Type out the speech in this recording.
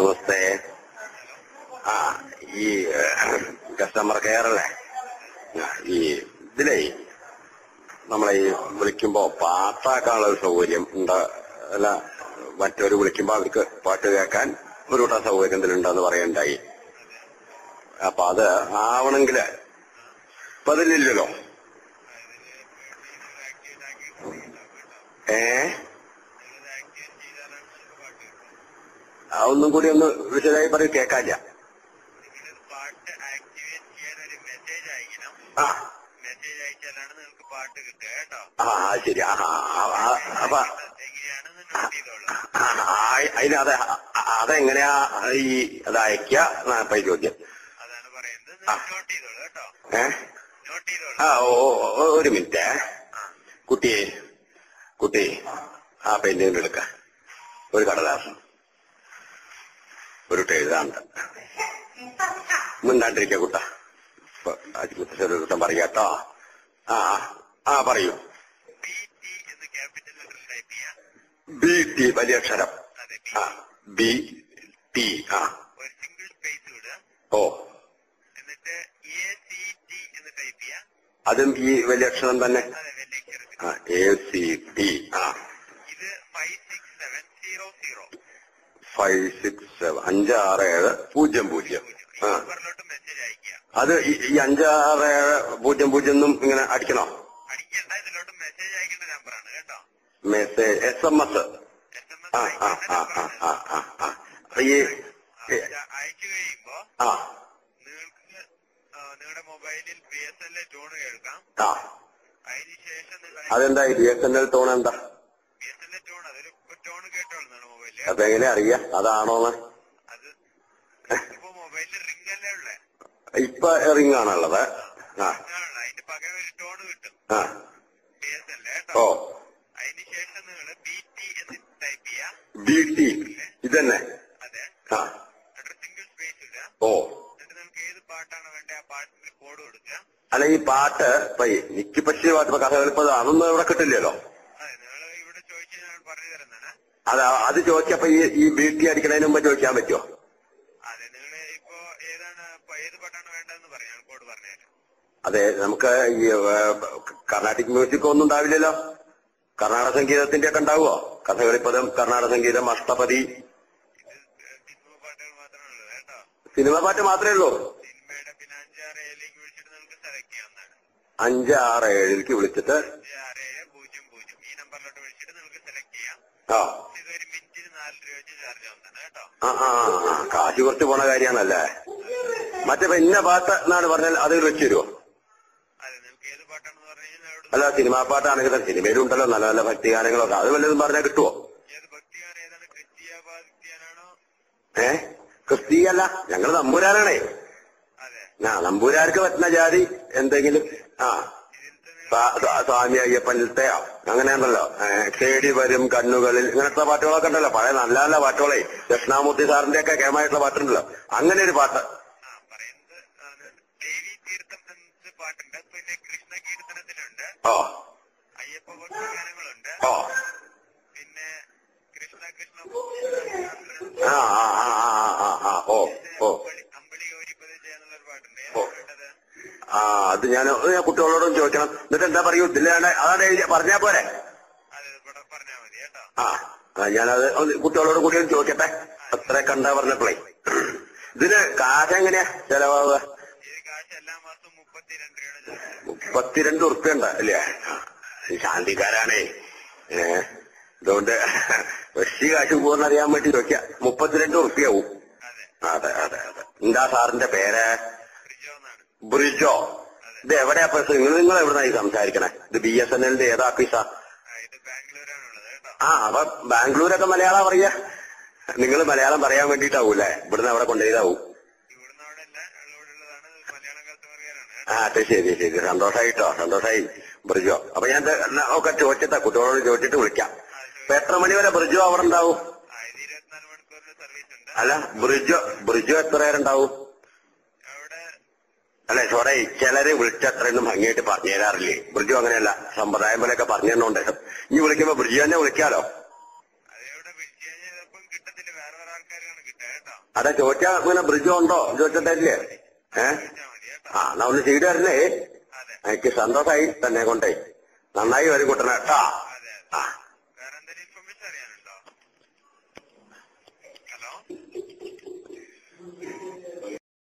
നമസ്തേ. ആ ഈ customer care അല്ലേ? ഈ ഇതിലേ നമ്മളെ ഈ വിളിക്കുമ്പോ പാട്ടാക്കാനുള്ള ഒരു സൗകര്യം ഉണ്ടോ? അല്ല, മറ്റൊരു വിളിക്കുമ്പോ അവർക്ക് പാട്ട് കേൾക്കാൻ ഒരു കൂട്ടം സൗകര്യം എന്തെങ്കിലുണ്ടെന്ന് പറയണ്ടായി. അപ്പൊ അത് ആവണെങ്കില് ഇപ്പൊ അതിലില്ലല്ലോ. ഒന്നും കൂടി ഒന്ന് വിശദമായി പറയും, കേൾക്കാല്ല. ആ ശരി. അപ്പൊ അതിനത് അതെങ്ങനെയാ ഈ അത് അയക്കുക? ചോദ്യം. ഒരു മിനിറ്റ് കുട്ടി ആ പെയിന്റിങ് എടുക്ക, ഒരു കടലാസം, ഒരു എഴുതാണ്ട് മുണ്ടാണ്ടിരിക്ക കുട്ട. കുട്ടം പറയാട്ടോ. പറയൂ. ബി ടി വലിയ അക്ഷരം. B T. ഓ, അതും ഈ വലിയ അക്ഷരം തന്നെ. ACT. 567 അത് ഈ 56700 ഇങ്ങനെ അടിക്കണോ? Message SMS. ഈ അതെന്താ ഈ BSNL ടോൺ? എന്താ അതെങ്ങനെ അറിയാം അതാണോന്ന്? ഇപ്പൊ റിംഗ് ആണുള്ളത്. ഓ, BT ഇതന്നെ. ഓ, അല്ല ഈ പാട്ട് ഇപ്പൊ എനിക്ക് പറ്റിയ പാട്ട്, ഇപ്പൊ കഥകളിപ്പോ അതൊന്നും ഇവിടെ കിട്ടില്ലല്ലോ. അത് ചോദിച്ചപ്പോ ഈ BT അടിക്കണതിന് മുമ്പ് ചോദിക്കാൻ പറ്റുമോ? അതെ, നമുക്ക് ഈ കർണാട്ടിക് മ്യൂസിക് ഒന്നും ഉണ്ടാവില്ലല്ലോ. കർണാടക സംഗീതത്തിന്റെ ഒക്കെ ഉണ്ടാവുമോ? കഥകളിപ്പദം, കർണാടക സംഗീതം, അഷ്ടപതി, സിനിമ പാട്ട് മാത്രമേ ഉള്ളൂ. 567 വിളിച്ചിട്ട് കാശ് കുറച്ച് പോണ കാര്യമാണല്ലേ. മറ്റേ ഇന്ന പാട്ട് എന്നാണ് പറഞ്ഞാൽ അത് വെച്ച് തരുമോ? അല്ല, സിനിമാ പാട്ടാണെങ്കിൽ സിനിമയിലും ഉണ്ടല്ലോ നല്ല നല്ല ഭക്തിഗാനങ്ങളൊക്കെ, അത് വല്ലതും പറഞ്ഞാൽ കിട്ടുമോ? ക്രിസ്തീയല്ല, ഞങ്ങള് നമ്പൂരാനാണേ. നമ്പൂരാർക്ക് പറ്റുന്ന ജാതി എന്തെങ്കിലും. സ്വാമി അയ്യപ്പനിലത്തെയോ അങ്ങനെയാണല്ലോ. തേടി വരും കണ്ണുകളിൽ, ഇങ്ങനത്തെ പാട്ടുകളൊക്കെ ഉണ്ടല്ലോ, പഴയ നല്ല നല്ല പാട്ടുകളെ. ദക്ഷിണാമൂർത്തി സാറിന്റെ ഒക്കെ കേമായിട്ടുള്ള പാട്ടുണ്ടല്ലോ, അങ്ങനെ ഒരു പാട്ട്. ഓ ഓ ഓ ഓ അത് ഞാൻ കുട്ടികളോടും ചോദിക്കണം. എന്നിട്ട് എന്താ പറയൂ? ഇതിലാണ് അതാണ് പറഞ്ഞാ പോരെ? ഞാനത് കുട്ടികളോട് കൂടി ചോദിക്കട്ടെ. അത്ര കണ്ടാ പറഞ്ഞപ്പോളേ. ഇതിന് കാശ് എങ്ങനെയാ ചെലവാകുക? 32 ഉറുപ്പ്യ ഉണ്ട് അല്ലേ? ശാന്തിക്കാരാണേ. അതുകൊണ്ട് വെഷി കാശ് പോകുന്ന അറിയാൻ വേണ്ടി ചോദിക്കാം. 32 ഉറുപ്പ്യാവും. അതെ അതെ അതെ. എന്താ സാറിന്റെ പേര്? ബ്രിജോ. ഇത് എവിടെയാ? നിങ്ങൾ എവിടുന്നായി സംസാരിക്കണേ? ഇത് BSNLന്റെ ഏതാ ഓഫീസാ? അപ്പൊ ബാംഗ്ലൂരൊക്കെ മലയാളം പറയാ. നിങ്ങൾ മലയാളം പറയാൻ വേണ്ടിട്ടാവൂല്ലേ? ഇവിടുന്ന് അവിടെ കൊണ്ടുപോയതാവും. അത് ശരി ശരി. സന്തോഷായിട്ടോ, സന്തോഷായി ബ്രിജോ. അപ്പൊ ഞാൻ ഒക്കെ ചോദിച്ചിട്ടാ, കുട്ടികളോട് ചോദിച്ചിട്ട് വിളിക്കാം. ഇപ്പൊ എത്ര മണി വരെ ബ്രിജോ അവിടെ ഉണ്ടാവും? അല്ല, ബ്രിജോ എത്ര നേരണ്ടാവും? അല്ലെ ചോടെ ചിലരെ വിളിച്ചത്രയൊന്നും ഭംഗിയായിട്ട് പറഞ്ഞു തരാറില്ലേ? ബ്രിജു അങ്ങനെയല്ല, സമ്പ്രദായം പോലെയൊക്കെ പറഞ്ഞു തന്നോണ്ട് ഇനി വിളിക്കുമ്പോ ബ്രിജു തന്നെ വിളിക്കാലോ. അതെ ചോദിച്ചാ പിന്നെ ബ്രിഡ്ജ് ഉണ്ടോ ചോദിച്ചിട്ടില്ലേ? എന്നാ ഒന്ന് ചെയ്തു തരണേ. എനിക്ക് സന്തോഷമായി തന്നെ കൊണ്ടേ. നന്നായി വരും കുട്ടനെ കേട്ടാ. ആ